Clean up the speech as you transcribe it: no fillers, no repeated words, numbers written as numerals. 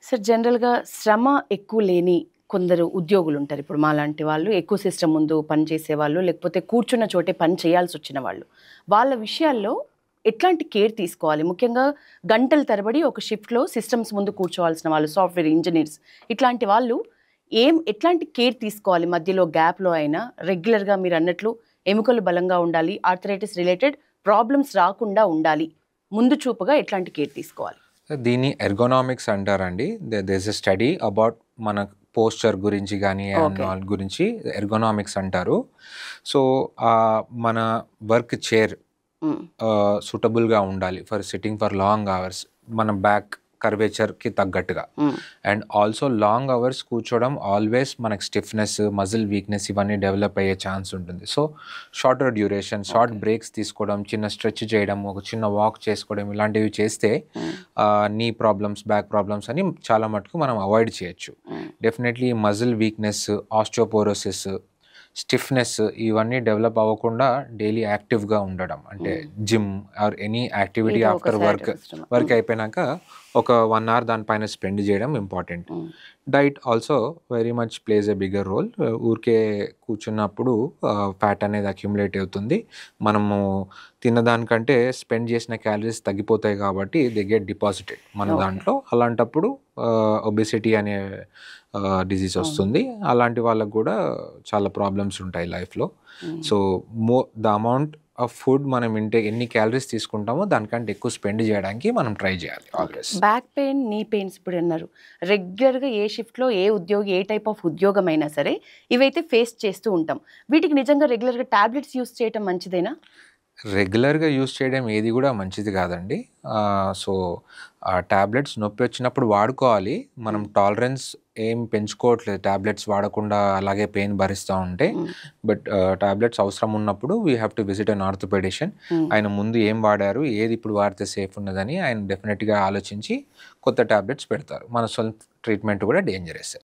Sir జనరల్‌గా శ్రమ ఎక్కువ లేని కొందరు ఉద్యోగులుంటారు. ఇప్పుడు మాలాంటి వాళ్ళు ఎక్కువ సిస్టమ్ ముందు పని చేసేవాళ్ళు, లేకపోతే కూర్చున్న చోటే పని చేయాల్సొచ్చిన వాళ్ళు. వాళ్ళ విషయాల్లో ఎట్లాంటి కేర్ తీసుకోవాలి? ముఖ్యంగా గంటల తరబడి ఒక షిఫ్ట్‌లో సిస్టమ్స్ ముందు కూర్చోవాల్సిన వాళ్ళు, సాఫ్ట్‌వేర్ ఇంజినీర్స్ ఇట్లాంటి వాళ్ళు ఎట్లాంటి కేర్ తీసుకోవాలి? మధ్యలో గ్యాప్‌లో అయినా రెగ్యులర్‌గా మీరన్నట్లు ఎముకలు బలంగా ఉండాలి, ఆర్థరైటిస్ రిలేటెడ్ ప్రాబ్లమ్స్ రాకుండా ఉండాలి. ముందు చూపుగా ఎట్లాంటి కేర్ తీసుకోవాలి? దీన్ని ఎర్గోనామిక్స్ అంటారండి. There is a study about మన పోస్చర్ గురించి కానీ అండ్ ఓకే. ఆల్ గురించి ఎర్గోనామిక్స్ అంటారు. సో మన వర్క్ చైర్ హ్మ్. సూటబుల్గా ఉండాలి for sitting for long hours, మన బ్యాక్ కర్వేచర్కి తగ్గట్టుగా. Hmm. And also long hours కూర్చోవడం ఆల్వేస్ మనకు స్టిఫ్నెస్, మజిల్ వీక్నెస్ ఇవన్నీ డెవలప్ అయ్యే ఛాన్స్ ఉంటుంది. So shorter duration, short breaks తీసుకోవడం, చిన్న స్ట్రెచ్ చేయడం, ఒక చిన్న వాక్ చేసుకోవడం ఇలాంటివి చేస్తే నీ ప్రాబ్లమ్స్, బ్యాక్ ప్రాబ్లమ్స్ అని చాలా మటుకు మనం అవాయిడ్ చేయొచ్చు. Definitely muscle weakness, osteoporosis, stiffness ఇవన్నీ డెవలప్ అవ్వకుండా డైలీ యాక్టివ్గా ఉండడం, అంటే జిమ్ ఆర్ ఎనీ యాక్టివిటీ ఏదో ఒక ఆఫ్టర్ side వర్క్ system. అయిపోయినాక ఒక 1 hour దానిపైన స్పెండ్ చేయడం important. Diet also very much plays a bigger role. ఊరికే కూర్చున్నప్పుడు ఫ్యాట్ అనేది అక్యుములేట్ అవుతుంది. మనము తిన్నదానికంటే స్పెండ్ చేసిన క్యాలరీస్ తగ్గిపోతాయి కాబట్టి దే గెట్ డిపాజిటెడ్ మన దాంట్లో. అలాంటప్పుడు ఒబెసిటీ అనే డిజీజ్ వస్తుంది. అలాంటి వాళ్ళకు కూడా చాలా ప్రాబ్లమ్స్ ఉంటాయి లైఫ్లో. So the amount of food మనం ఎన్ని క్యాలరీస్ తీసుకుంటామో దానికంటే ఎక్కువ స్పెండ్ చేయడానికి మనం ట్రై చేయాలి ఆల్వేస్. బ్యాక్ పెయిన్, నీ పెయిన్స్ ఇప్పుడు అన్నారు. రెగ్యులర్‌గా ఏ షిఫ్ట్‌లో ఏ ఉద్యోగి ఏ టైప్ ఆఫ్ ఉద్యోగం అయినా సరే ఇవైతే ఫేస్ చేస్తూ ఉంటాం. వీటికి నిజంగా రెగ్యులర్‌గా టాబ్లెట్స్ యూజ్ చేయటం మంచిదేనా? రెగ్యులర్గా యూస్ చేయడం ఏది కూడా మంచిది కాదండి. సో ఆ ట్యాబ్లెట్స్ నొప్పి వచ్చినప్పుడు వాడుకోవాలి. మనం టాలరెన్స్ ఏం పెంచుకోవట్లేదు ట్యాబ్లెట్స్ వాడకుండా, అలాగే పెయిన్ భరిస్తూ ఉంటే. బట్ ట్యాబ్లెట్స్ అవసరం ఉన్నప్పుడు we have to visit an orthopaedician. ఆయన ముందు ఏం వాడారు, ఏది ఇప్పుడు వాడితే సేఫ్ ఉన్నదని ఆయన డెఫినెట్గా ఆలోచించి కొత్త ట్యాబ్లెట్స్ పెడతారు. మన సెల్ఫ్ ట్రీట్మెంట్ కూడా డేంజరస్.